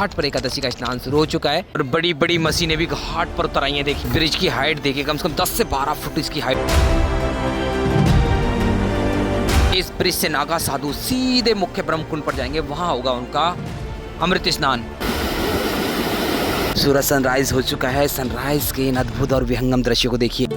घाट पर एकादशी का स्नान शुरू हो चुका है और बड़ी बड़ी मशीनें भी घाट पर उतर आई हैं। देखिए ब्रिज की हाइट देखिए, कम से कम 10 से 12 फुट इसकी हाइट। इस ब्रिज से नागा साधु सीधे मुख्य ब्रह्म कुंड पर जाएंगे, वहां होगा उनका अमृत स्नान। सूरज सनराइज हो चुका है। सनराइज के इन अद्भुत और विहंगम दृश्यों को देखिए।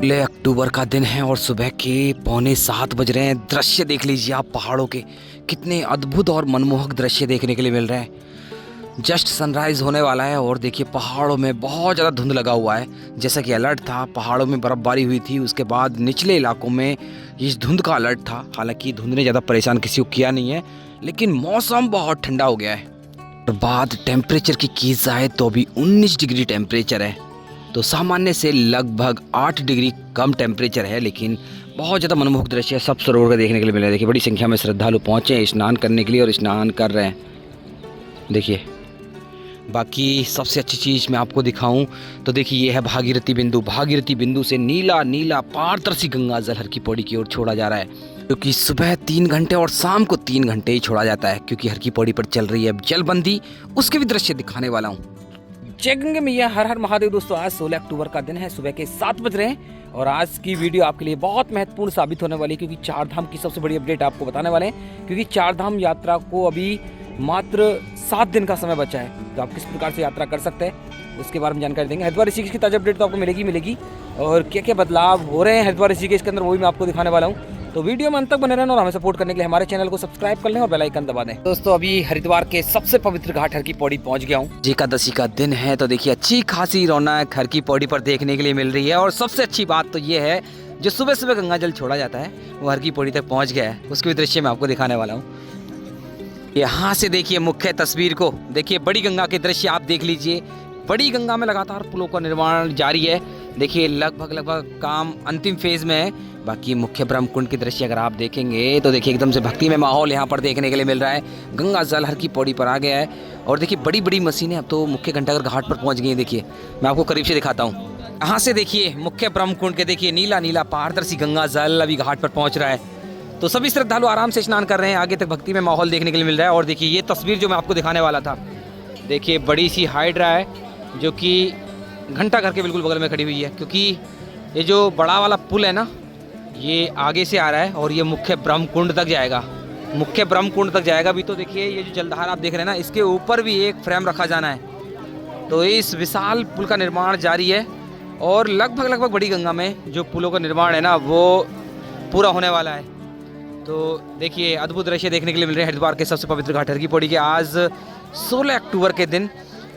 अक्टूबर का दिन है और सुबह के 6:45 बज रहे हैं। दृश्य देख लीजिए आप, पहाड़ों के कितने अद्भुत और मनमोहक दृश्य देखने के लिए मिल रहे हैं। जस्ट सनराइज होने वाला है और देखिए पहाड़ों में बहुत ज़्यादा धुंध लगा हुआ है। जैसा कि अलर्ट था, पहाड़ों में बर्फबारी हुई थी, उसके बाद निचले इलाकों में इस धुंध का अलर्ट था। हालांकि धुंध ने ज़्यादा परेशान किसी को किया नहीं है, लेकिन मौसम बहुत ठंडा हो गया है। और बाद टेम्परेचर की जाए तो अभी 19 डिग्री टेम्परेचर है, तो सामान्य से लगभग 8 डिग्री कम टेम्परेचर है। लेकिन बहुत ज़्यादा मनमोहक दृश्य सब सरोवर का देखने के लिए मिल रहा है। देखिए बड़ी संख्या में श्रद्धालु पहुँचे हैं स्नान करने के लिए और स्नान कर रहे हैं। देखिए बाकी सबसे अच्छी चीज़ मैं आपको दिखाऊं तो देखिए ये है भागीरथी बिंदु। भागीरथी बिंदु से नीला नीला पारदर्शी गंगा जल हर की पौड़ी की ओर छोड़ा जा रहा है, क्योंकि सुबह 3 घंटे और शाम को 3 घंटे ही छोड़ा जाता है, क्योंकि हर की पौड़ी पर चल रही है जलबंदी। उसके भी दृश्य दिखाने वाला हूँ। जय गंगे मैया, हर हर महादेव। दोस्तों आज 16 अक्टूबर का दिन है, सुबह के 7 बज रहे हैं और आज की वीडियो आपके लिए बहुत महत्वपूर्ण साबित होने वाली है, क्योंकि 4 धाम की सबसे बड़ी अपडेट आपको बताने वाले हैं। क्योंकि 4 धाम यात्रा को अभी मात्र 7 दिन का समय बचा है, तो आप किस प्रकार से यात्रा कर सकते हैं उसके बारे में जानकारी देंगे। हरिद्वार ऋषिकेश की ताज़ा अपडेट तो आपको मिलेगी और क्या क्या बदलाव हो रहे हैं हरिद्वार ऋषिकेश के अंदर, वो भी मैं आपको दिखाने वाला हूँ। तो वीडियो में अंत तक बने रहना और हमें सपोर्ट करने के लिए हमारे चैनल को सब्सक्राइब कर लें और बेल आइकन दबा दें। दोस्तों अभी हरिद्वार के सबसे पवित्र घाट हर की पौड़ी पहुंच गया हूँ। एकादशी का दिन है तो देखिए अच्छी खासी रौनक हर की पौड़ी पर देखने के लिए मिल रही है। और सबसे अच्छी बात तो ये है, जो सुबह सुबह गंगा जल छोड़ा जाता है वो हर की पौड़ी तक पहुँच गया है, उसके भी दृश्य मैं आपको दिखाने वाला हूँ। यहाँ से देखिए मुख्य तस्वीर को देखिए, बड़ी गंगा के दृश्य आप देख लीजिए। बड़ी गंगा में लगातार पुलों का निर्माण जारी है। देखिए लगभग काम अंतिम फेज में है। बाकी मुख्य ब्रह्म कुंड की दृश्य अगर आप देखेंगे तो देखिए एकदम से भक्ति में माहौल यहाँ पर देखने के लिए मिल रहा है। गंगा जल हर की पौड़ी पर आ गया है और देखिए बड़ी बड़ी मशीनें अब तो मुख्य घंटाघर घाट पर पहुँच गई हैं। देखिए मैं आपको करीब से दिखाता हूँ। यहाँ से देखिए मुख्य ब्रह्म कुंड के देखिए नीला नीला पारदर्शी गंगा जल अभी घाट पर पहुँच रहा है। तो सभी श्रद्धालु आराम से स्नान कर रहे हैं। आगे तक भक्ति में माहौल देखने के लिए मिल रहा है। और देखिए ये तस्वीर जो मैं आपको दिखाने वाला था, देखिए बड़ी सी हाइड्रा है जो कि घंटाघर के बिल्कुल बगल में खड़ी हुई है, क्योंकि ये जो बड़ा वाला पुल है ना, ये आगे से आ रहा है और ये मुख्य ब्रह्म कुंड तक जाएगा। मुख्य ब्रह्म कुंड तक जाएगा भी। तो देखिए ये जो जलधार आप देख रहे हैं ना, इसके ऊपर भी एक फ्रेम रखा जाना है। तो इस विशाल पुल का निर्माण जारी है और लगभग बड़ी गंगा में जो पुलों का निर्माण है ना, वो पूरा होने वाला है। तो देखिए अद्भुत दृश्य देखने के लिए मिल रहे हैं हरिद्वार के सबसे पवित्र घाट हर की पौड़ी के। आज 16 अक्टूबर के दिन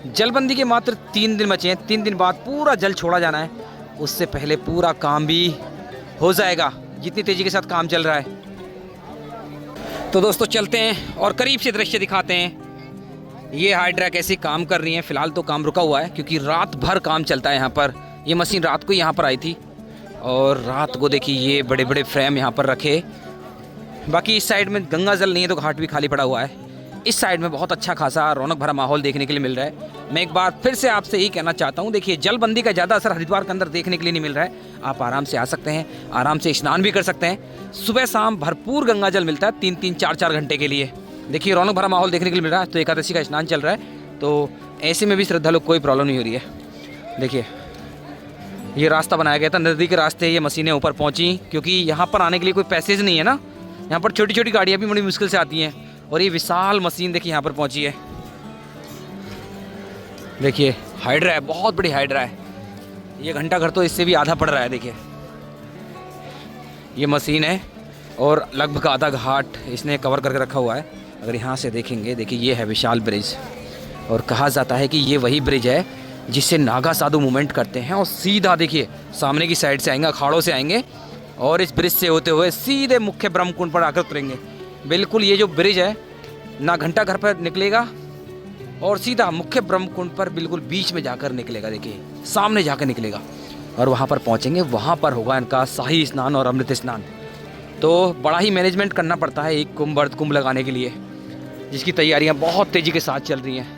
जलबंदी के मात्र 3 दिन बचे हैं। 3 दिन बाद पूरा जल छोड़ा जाना है, उससे पहले पूरा काम भी हो जाएगा, जितनी तेज़ी के साथ काम चल रहा है। तो दोस्तों चलते हैं और करीब से दृश्य दिखाते हैं। ये हाइड्रा कैसे काम कर रही हैं। फिलहाल तो काम रुका हुआ है, क्योंकि रात भर काम चलता है यहाँ पर। ये मशीन रात को यहाँ पर आई थी और रात को देखिए ये बड़े बड़े फ्रेम यहाँ पर रखे। बाकी इस साइड में गंगा जल नहीं है तो घाट भी खाली पड़ा हुआ है। इस साइड में बहुत अच्छा खासा रौनक भरा माहौल देखने के लिए मिल रहा है। मैं एक बार फिर से आपसे यही कहना चाहता हूँ, देखिए जलबंदी का ज़्यादा असर हरिद्वार के अंदर देखने के लिए नहीं मिल रहा है। आप आराम से आ सकते हैं, आराम से स्नान भी कर सकते हैं। सुबह शाम भरपूर गंगा जल मिलता है 3-3, 4-4 घंटे के लिए। देखिए रौनक भरा माहौल देखने के लिए मिल रहा है। तो एकादशी का स्नान चल रहा है, तो ऐसे में भी श्रद्धालु कोई प्रॉब्लम नहीं हो रही है। देखिए ये रास्ता बनाया गया था, नदी के रास्ते ये मशीनें ऊपर पहुँची, क्योंकि यहाँ पर आने के लिए कोई पैसेज नहीं है ना। यहाँ पर छोटी छोटी गाड़ियाँ भी बड़ी मुश्किल से आती हैं और ये विशाल मशीन देखिए यहाँ पर पहुँची है। देखिए हाइड्रा है, बहुत बड़ी हाइड्रा है। ये घंटाघर तो इससे भी आधा पड़ रहा है। देखिए ये मशीन है और लगभग आधा घाट इसने कवर करके रखा हुआ है। अगर यहाँ से देखेंगे, देखिए ये है विशाल ब्रिज और कहा जाता है कि ये वही ब्रिज है जिससे नागा साधु मूवमेंट करते हैं और सीधा देखिए सामने की साइड से आएंगे, अखाड़ों से आएंगे और इस ब्रिज से होते हुए सीधे मुख्य ब्रह्म कुंड पर आकर उतरेंगे। बिल्कुल ये जो ब्रिज है ना घंटाघर पर निकलेगा और सीधा मुख्य ब्रह्म कुंड पर बिल्कुल बीच में जाकर निकलेगा। देखिए सामने जाकर निकलेगा और वहाँ पर पहुँचेंगे। वहाँ पर होगा इनका शाही स्नान और अमृत स्नान। तो बड़ा ही मैनेजमेंट करना पड़ता है एक कुंभ अर्ध कुंभ लगाने के लिए, जिसकी तैयारियाँ बहुत तेज़ी के साथ चल रही हैं।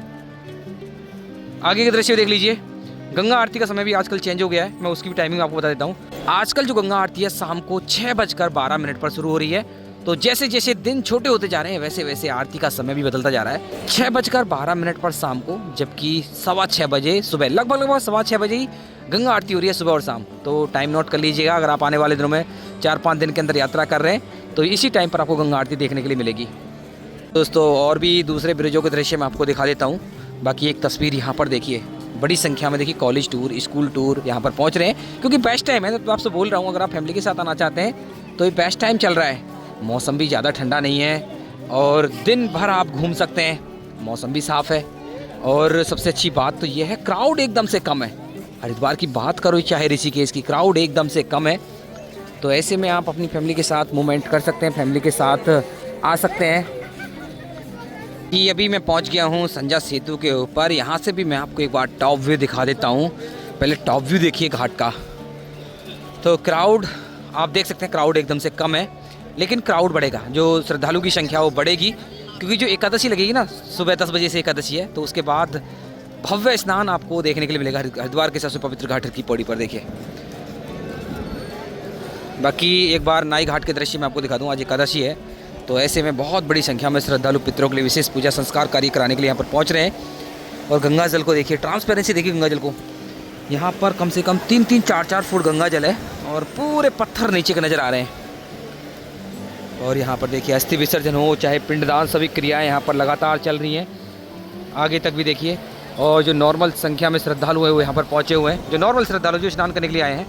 आगे के दृश्य देख लीजिए। गंगा आरती का समय भी आजकल चेंज हो गया है, मैं उसकी भी टाइमिंग आपको बता देता हूँ। आजकल जो गंगा आरती है शाम को 6:12 पर शुरू हो रही है तो जैसे जैसे दिन छोटे होते जा रहे हैं वैसे वैसे आरती का समय भी बदलता जा रहा है। 6:12 पर शाम को, जबकि 6:15 बजे सुबह, लगभग 6:15 बजे ही गंगा आरती हो रही है सुबह और शाम। तो टाइम नोट कर लीजिएगा, अगर आप आने वाले दिनों में 4-5 दिन के अंदर यात्रा कर रहे हैं तो इसी टाइम पर आपको गंगा आरती देखने के लिए मिलेगी। दोस्तों और भी दूसरे ब्रिजों के दृश्य मैं आपको दिखा देता हूँ। बाकी एक तस्वीर यहाँ पर देखिए, बड़ी संख्या में देखिए कॉलेज टूर, स्कूल टूर यहाँ पर पहुँच रहे हैं, क्योंकि बेस्ट टाइम है। तो आपसे बोल रहा हूँ, अगर आप फैमिली के साथ आना चाहते हैं तो ये बेस्ट टाइम चल रहा है। मौसम भी ज़्यादा ठंडा नहीं है और दिन भर आप घूम सकते हैं, मौसम भी साफ़ है। और सबसे अच्छी बात तो ये है, क्राउड एकदम से कम है। हरिद्वार की बात करो चाहे ऋषिकेश की, क्राउड एकदम से कम है। तो ऐसे में आप अपनी फैमिली के साथ मूवमेंट कर सकते हैं, फैमिली के साथ आ सकते हैं। कि अभी मैं पहुंच गया हूं संजा सेतु के ऊपर। यहां से भी मैं आपको एक बार टॉप व्यू दिखा देता हूं। पहले टॉप व्यू देखिए घाट का। तो क्राउड आप देख सकते हैं, क्राउड एकदम से कम है, लेकिन क्राउड बढ़ेगा, जो श्रद्धालु की संख्या वो बढ़ेगी, क्योंकि जो एकादशी लगेगी ना, सुबह 10 बजे से एकादशी है। तो उसके बाद भव्य स्नान आपको देखने के लिए मिलेगा हरिद्वार के सबसे पवित्र घाट की पौड़ी पर। देखिए बाकी एक बार नाई घाट के दृश्य मैं आपको दिखा दूँ। आज एकादशी है, तो ऐसे में बहुत बड़ी संख्या में श्रद्धालु पितरों के लिए विशेष पूजा संस्कार कार्य कराने के लिए यहाँ पर पहुँच रहे हैं। और गंगा जल को देखिए, ट्रांसपेरेंसी देखिए गंगा जल को। यहाँ पर कम से कम 3-3, 4-4 फुट गंगा जल है और पूरे पत्थर नीचे के नज़र आ रहे हैं। और यहाँ पर देखिए अस्थि विसर्जन हो चाहे पिंडदान, सभी क्रियाएँ यहाँ पर लगातार चल रही हैं, आगे तक भी देखिए। और जो नॉर्मल संख्या में श्रद्धालु हैं वो यहाँ पर पहुँचे हुए हैं, जो नॉर्मल श्रद्धालु जो स्नान करने के लिए आए हैं।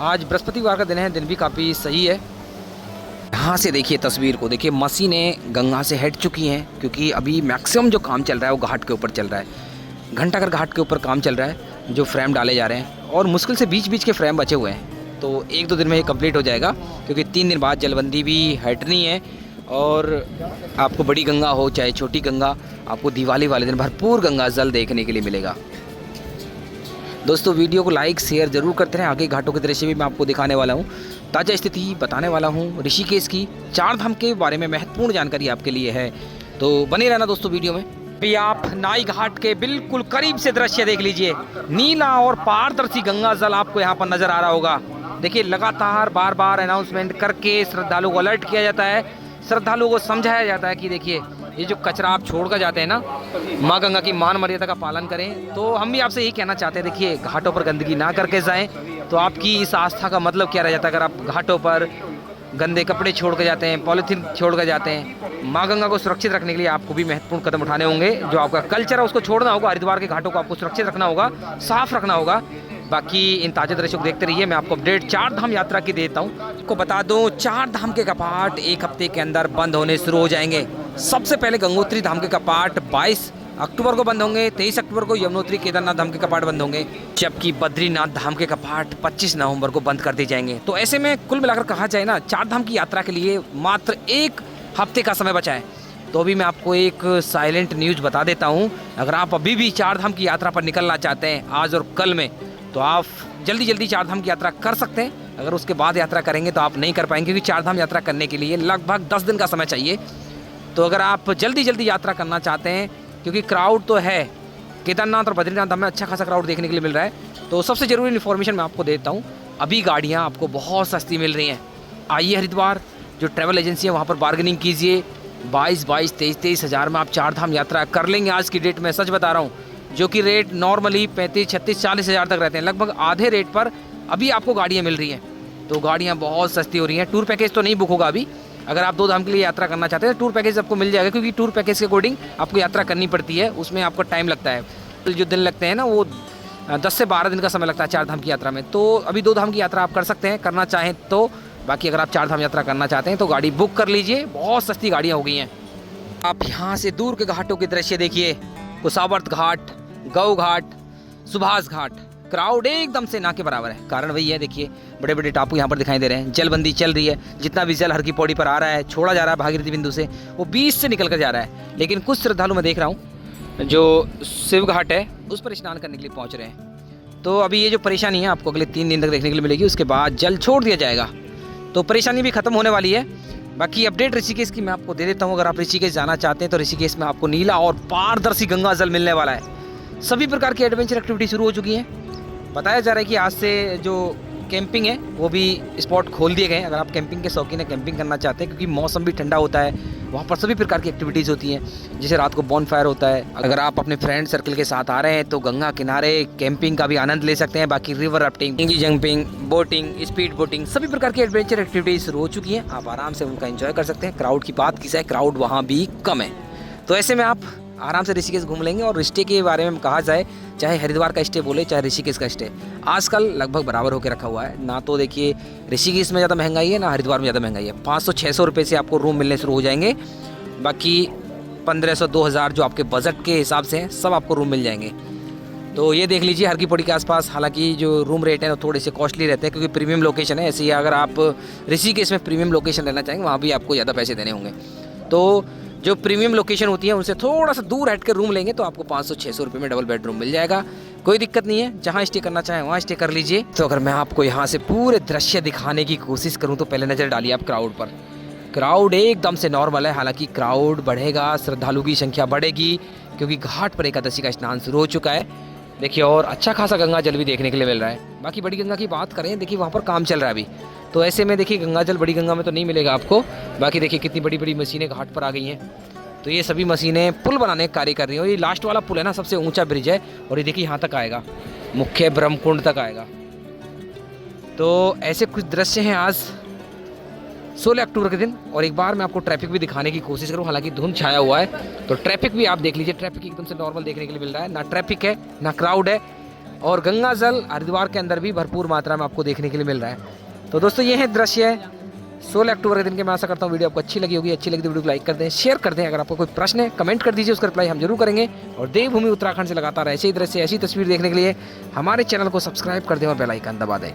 आज बृहस्पतिवार का दिन है, दिन भी काफ़ी सही है। यहाँ से देखिए तस्वीर को देखिए, मशीनें गंगा से हट चुकी हैं, क्योंकि अभी मैक्सिमम जो काम चल रहा है वो घाट के ऊपर चल रहा है। घंटाघर घाट के ऊपर काम चल रहा है, जो फ्रेम डाले जा रहे हैं और मुश्किल से बीच बीच के फ्रेम बचे हुए हैं। तो 1-2 दिन में ये कंप्लीट हो जाएगा, क्योंकि 3 दिन बाद जलबंदी भी हटनी है। और आपको बड़ी गंगा हो चाहे छोटी गंगा, आपको दिवाली वाले दिन भरपूर गंगा जल देखने के लिए मिलेगा। दोस्तों वीडियो को लाइक शेयर जरूर करते रहें। आगे घाटों के दृश्य भी मैं आपको दिखाने वाला हूँ, ताज़ा स्थिति बताने वाला हूँ। ऋषिकेश की 4 धाम के बारे में महत्वपूर्ण जानकारी आपके लिए है, तो बने रहना दोस्तों वीडियो में। अभी आप नाई घाट के बिल्कुल करीब से दृश्य देख लीजिए। नीला और पारदर्शी गंगा जल आपको यहाँ पर नजर आ रहा होगा। देखिए लगातार बार बार अनाउंसमेंट करके श्रद्धालुओं को अलर्ट किया जाता है, श्रद्धालुओं को समझाया जाता है कि देखिए ये जो कचरा आप छोड़ कर जाते हैं ना, माँ गंगा की मान मर्यादा का पालन करें। तो हम भी आपसे यही कहना चाहते हैं, देखिए घाटों पर गंदगी ना करके जाएं। तो आपकी इस आस्था का मतलब क्या रह जाता है, अगर आप घाटों पर गंदे कपड़े छोड़ कर जाते हैं, पॉलीथीन छोड़ कर जाते हैं। माँ गंगा को सुरक्षित रखने के लिए आपको भी महत्वपूर्ण कदम उठाने होंगे। जो आपका कल्चर है उसको छोड़ना होगा, हरिद्वार के घाटों को आपको सुरक्षित रखना होगा, साफ रखना होगा। बाकी इन ताज़ा दृश्यों को देखते रहिए। मैं आपको अपडेट 4 धाम यात्रा की देता हूँ। आपको बता दूँ 4 धाम के कपाट 1 हफ्ते के अंदर बंद होने शुरू हो जाएंगे। सबसे पहले गंगोत्री धाम के कपाट 22 अक्टूबर को बंद होंगे, 23 अक्टूबर को यमुनोत्री केदारनाथ धाम के कपाट बंद होंगे, जबकि बद्रीनाथ धाम के कपाट 25 नवंबर को बंद कर दिए जाएंगे। तो ऐसे में कुल मिलाकर कहा जाए ना, 4 धाम की यात्रा के लिए मात्र 1 हफ्ते का समय बचा है। तो अभी मैं आपको एक साइलेंट न्यूज़ बता देता हूँ। अगर आप अभी भी 4 धाम की यात्रा पर निकलना चाहते हैं आज और कल में, तो आप जल्दी जल्दी 4 धाम की यात्रा कर सकते हैं। अगर उसके बाद यात्रा करेंगे तो आप नहीं कर पाएंगे, क्योंकि 4 धाम यात्रा करने के लिए लगभग 10 दिन का समय चाहिए। तो अगर आप जल्दी जल्दी यात्रा करना चाहते हैं, क्योंकि क्राउड तो है, केदारनाथ और बद्रीनाथ धाम में अच्छा खासा क्राउड देखने के लिए मिल रहा है। तो सबसे ज़रूरी इन्फॉर्मेशन मैं आपको देता हूँ, अभी गाड़ियाँ आपको बहुत सस्ती मिल रही हैं। आइए हरिद्वार जो ट्रैवल एजेंसी है वहाँ पर बार्गेनिंग कीजिए। 22-22, 23-23 हज़ार में आप 4 धाम यात्रा कर लेंगे आज की डेट में, सच बता रहा हूँ। जो कि रेट नॉर्मली 35, 36, 40 हज़ार तक रहते हैं, लगभग आधे रेट पर अभी आपको गाड़ियाँ मिल रही हैं। तो गाड़ियाँ बहुत सस्ती हो रही हैं। टूर पैकेज तो नहीं बुक होगा अभी। अगर आप 2 धाम के लिए यात्रा करना चाहते हैं, टूर पैकेज आपको मिल जाएगा, क्योंकि टूर पैकेज के अकॉर्डिंग आपको यात्रा करनी पड़ती है, उसमें आपको टाइम लगता है। जो दिन लगते हैं ना, वो 10 से 12 दिन का समय लगता है 4 धाम की यात्रा में। तो अभी 2 धाम की यात्रा आप कर सकते हैं, करना चाहें तो। बाकी अगर आप 4 धाम यात्रा करना चाहते हैं तो गाड़ी बुक कर लीजिए, बहुत सस्ती गाड़ियाँ हो गई हैं। आप यहाँ से दूर के घाटों के दृश्य देखिए, कुसावर्त घाट, गौ घाट, सुभाष घाट, क्राउड एकदम से ना के बराबर है। कारण वही है, देखिए बड़े बड़े टापू यहाँ पर दिखाई दे रहे हैं, जलबंदी चल रही है। जितना भी जल हर की पौड़ी पर आ रहा है, छोड़ा जा रहा है भागीरथी बिंदु से, वो 20 से निकल कर जा रहा है। लेकिन कुछ श्रद्धालु मैं देख रहा हूँ जो शिव घाट है उस पर स्नान करने के लिए पहुँच रहे हैं। तो अभी ये जो परेशानी है आपको अगले 3 दिन तक देखने के लिए मिलेगी, उसके बाद जल छोड़ दिया जाएगा, तो परेशानी भी खत्म होने वाली है। बाकी अपडेट ऋषिकेश की मैं आपको दे देता हूँ। अगर आप ऋषिकेश जाना चाहते हैं तो ऋषिकेश में आपको नीला और पारदर्शी गंगा जल मिलने वाला है। सभी प्रकार की एडवेंचर एक्टिविटी शुरू हो चुकी हैं। बताया जा रहा है कि आज से जो कैंपिंग है वो भी स्पॉट खोल दिए गए हैं। अगर आप कैंपिंग के शौकीन है, कैंपिंग करना चाहते हैं, क्योंकि मौसम भी ठंडा होता है, वहाँ पर सभी प्रकार की एक्टिविटीज़ होती हैं। जैसे रात को बॉनफायर होता है। अगर आप अपने फ्रेंड सर्कल के साथ आ रहे हैं तो गंगा किनारे कैंपिंग का भी आनंद ले सकते हैं। बाकी river rafting, bungee jumping, boating, speed boating, सभी प्रकार की एडवेंचर एक्टिविटीज़ शुरू हो चुकी हैं। आप आराम से उनका एंजॉय कर सकते हैं। क्राउड की बात की जाए, क्राउड वहाँ भी कम है, तो ऐसे में आप आराम से ऋषिकेश घूम लेंगे। और स्टे के बारे में कहा जाए, चाहे हरिद्वार का स्टे बोले चाहे ऋषिकेश का स्टे, आजकल लगभग बराबर होकर रखा हुआ है ना। तो देखिए ऋषिकेश में ज़्यादा महंगाई है ना हरिद्वार में ज़्यादा महंगाई है। 500-600 रुपये से आपको रूम मिलने शुरू हो जाएंगे। बाकी 1500-2000 जो आपके बजट के हिसाब से हैं, सब आपको रूम मिल जाएंगे। तो ये देख लीजिए हर की पौड़ी के आसपास। हालांकि जो रूम रेट है वो थोड़े से कॉस्टली रहते हैं, क्योंकि प्रीमियम लोकेशन है। ऐसे ही अगर आप ऋषिकेश में प्रीमियम लोकेशन लेना चाहेंगे, वहाँ भी आपको ज़्यादा पैसे देने होंगे। तो जो प्रीमियम लोकेशन होती है उनसे थोड़ा सा दूर हट कर रूम लेंगे तो आपको 500-600 रुपये में डबल बेडरूम मिल जाएगा। कोई दिक्कत नहीं है, जहाँ स्टे करना चाहें वहाँ स्टे कर लीजिए। तो अगर मैं आपको यहाँ से पूरे दृश्य दिखाने की कोशिश करूँ तो पहले नज़र डालिए आप क्राउड पर। क्राउड एकदम से नॉर्मल है। हालांकि क्राउड बढ़ेगा, श्रद्धालु की संख्या बढ़ेगी, क्योंकि घाट पर एकादशी का स्नान शुरू हो चुका है। देखिए और अच्छा खासा गंगा जल भी देखने के लिए मिल रहा है। बाकी बड़ी गंगा की बात करें, देखिए वहाँ पर काम चल रहा है अभी, तो ऐसे में देखिए गंगा जल बड़ी गंगा में तो नहीं मिलेगा आपको। बाकी देखिए कितनी बड़ी बड़ी मशीनें घाट पर आ गई हैं। तो ये सभी मशीनें पुल बनाने का कार्य कर रही हैं। और ये लास्ट वाला पुल है ना, सबसे ऊंचा ब्रिज है, और ये देखिए यहाँ तक आएगा, मुख्य ब्रह्मकुंड तक आएगा। तो ऐसे कुछ दृश्य हैं आज 16 अक्टूबर के दिन। और एक बार मैं आपको ट्रैफिक भी दिखाने की कोशिश करूं, हालांकि धुंध छाया हुआ है, तो ट्रैफिक भी आप देख लीजिए। ट्रैफिक एकदम से नॉर्मल देखने के लिए मिल रहा है, ना ट्रैफिक है ना क्राउड है। और गंगा जल हरिद्वार के अंदर भी भरपूर मात्रा में आपको देखने के लिए मिल रहा है। तो दोस्तों ये है दृश्य 16 अक्टूबर के दिन के। मैं आशा करता हूँ वीडियो आपको अच्छी लगी होगी। अच्छी लगी तो वीडियो को लाइक कर दें, शेयर कर दें। अगर आपको कोई प्रश्न है कमेंट कर दीजिए, उसका रिप्लाई हम जरूर करेंगे। और देवभूमि उत्तराखंड से लगातार ऐसे ही दृश्य, ऐसी तस्वीर देखने के लिए हमारे चैनल को सब्सक्राइब कर दें और बेल आइकन दबा दें।